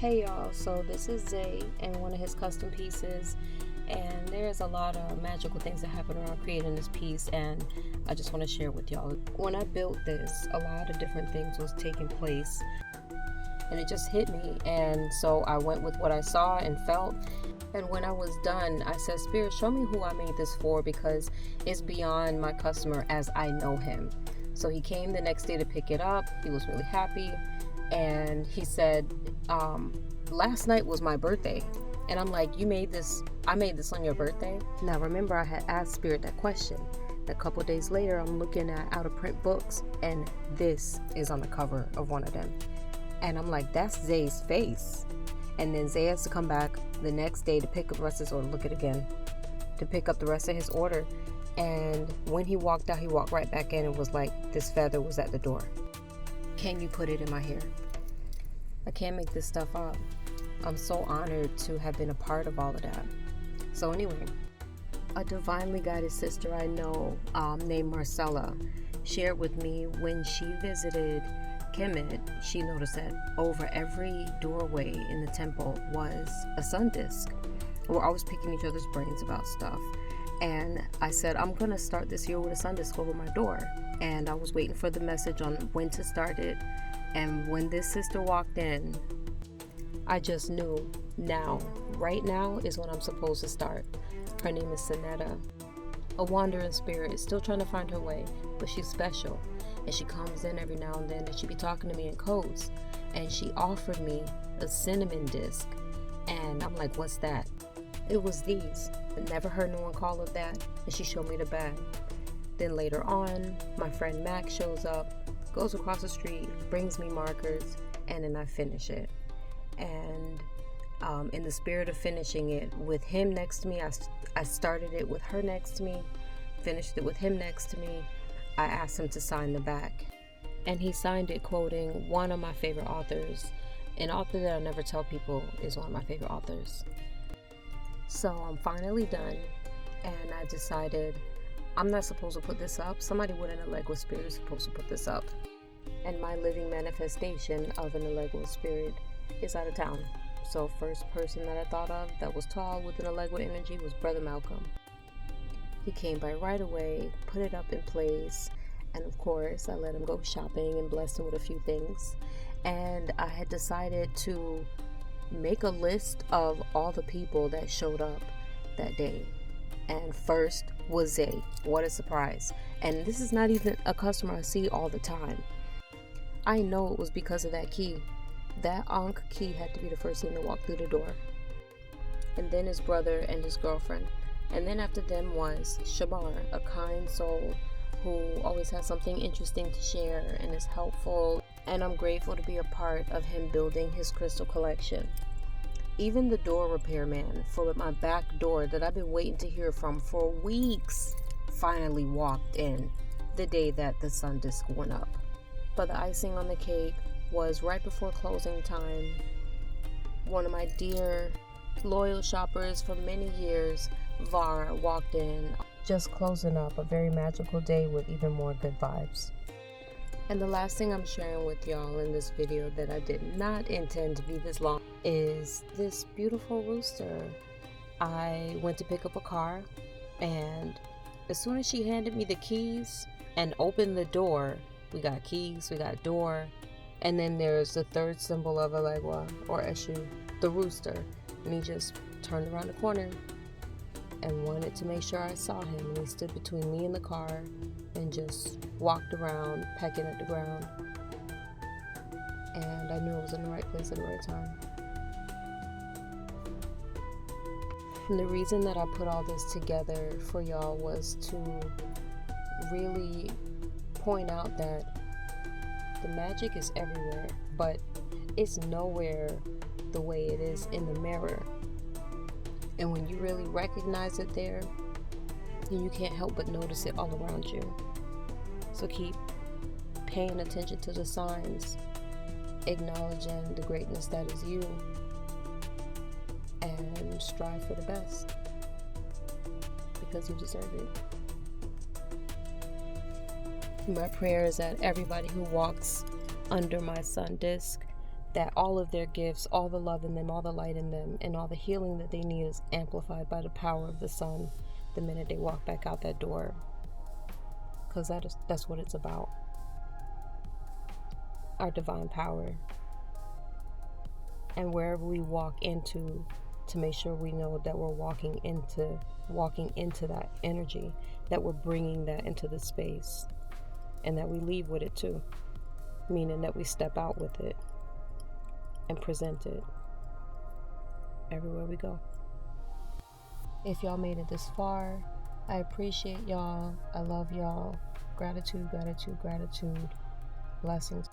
Hey y'all, so this is Zay and one of his custom pieces, and there's a lot of magical things that happen around creating this piece, and I just want to share with y'all. When I built this, a lot of different things was taking place and it just hit me, and so I went with what I saw and felt. And when I was done, I said, Spirit, show me who I made this for, because it's beyond my customer as I know him. So he came the next day to pick it up. He was really happy, and he said, last night was my birthday. And I'm like, I made this on your birthday? Now remember, I had asked Spirit that question. A couple days later, I'm looking at out of print books, and this is on the cover of one of them. And I'm like, that's Zay's face. And then Zay has to come back the next day to pick up the rest of his order. Look at it again. To pick up the rest of his order. And when he walked out, he walked right back in and was like, this feather was at the door. Can you put it in my hair? I can't make this stuff up. I'm so honored to have been a part of all of that. So anyway, a divinely guided sister I know named Marcella shared with me when she visited Kemet, she noticed that over every doorway in the temple was a sun disk. We're always picking each other's brains about stuff. And I said, I'm going to start this year with a sun disk over my door. And I was waiting for the message on when to start it. And when this sister walked in, I just knew right now is when I'm supposed to start. Her name is Sinetta, a wandering spirit, still trying to find her way, but she's special. And she comes in every now and then, and she be talking to me in codes. And she offered me a cinnamon disc. And I'm like, what's that? It was these. I never heard no one call it that. And she showed me the bag. Then later on, my friend Max shows up, goes across the street, brings me markers, and then I finish it. And in the spirit of finishing it with him next to me, I started it with her next to me, finished it with him next to me. I asked him to sign the back, and he signed it quoting one of my favorite authors, an author that I never tell people is one of my favorite authors. So I'm finally done, and I decided I'm not supposed to put this up. Somebody with an Elegua spirit is supposed to put this up. And my living manifestation of an Elegua spirit is out of town. So first person that I thought of that was tall with an Elegua energy was Brother Malcolm. He came by right away, put it up in place, and of course I let him go shopping and blessed him with a few things. And I had decided to make a list of all the people that showed up that day. And first was Zay. What a surprise. And this is not even a customer I see all the time. I know it was because of that key. That Ankh key had to be the first thing to walk through the door. And then his brother and his girlfriend. And then after them was Shamar, a kind soul who always has something interesting to share and is helpful. And I'm grateful to be a part of him building his crystal collection. Even the door repairman for my back door that I've been waiting to hear from for weeks finally walked in the day that the sun disk went up. But the icing on the cake was right before closing time. One of my dear loyal shoppers for many years, Var, walked in, just closing up a very magical day with even more good vibes. And the last thing I'm sharing with y'all in this video that I did not intend to be this long is this beautiful rooster. I went to pick up a car, and as soon as she handed me the keys and opened the door, we got keys, we got door, and then there's the third symbol of Elegua or Eshu, the rooster. And he just turned around the corner and wanted to make sure I saw him, and he stood between me and the car and just walked around pecking at the ground. And I knew I was in the right place at the right time. And the reason that I put all this together for y'all was to really point out that the magic is everywhere, but it's nowhere the way it is in the mirror. And when you really recognize it there, then you can't help but notice it all around you. So keep paying attention to the signs, acknowledging the greatness that is you, and strive for the best, because you deserve it. My prayer is that everybody who walks under my sun disk that all of their gifts, all the love in them, all the light in them, and all the healing that they need is amplified by the power of the sun the minute they walk back out that door. Because that's what it's about. Our divine power. And wherever we walk into, to make sure we know that we're walking into that energy, that we're bringing that into the space, and that we leave with it too, meaning that we step out with it and present it everywhere we go. If y'all made it this far, I appreciate y'all. I love y'all. Gratitude, gratitude, gratitude. Blessings.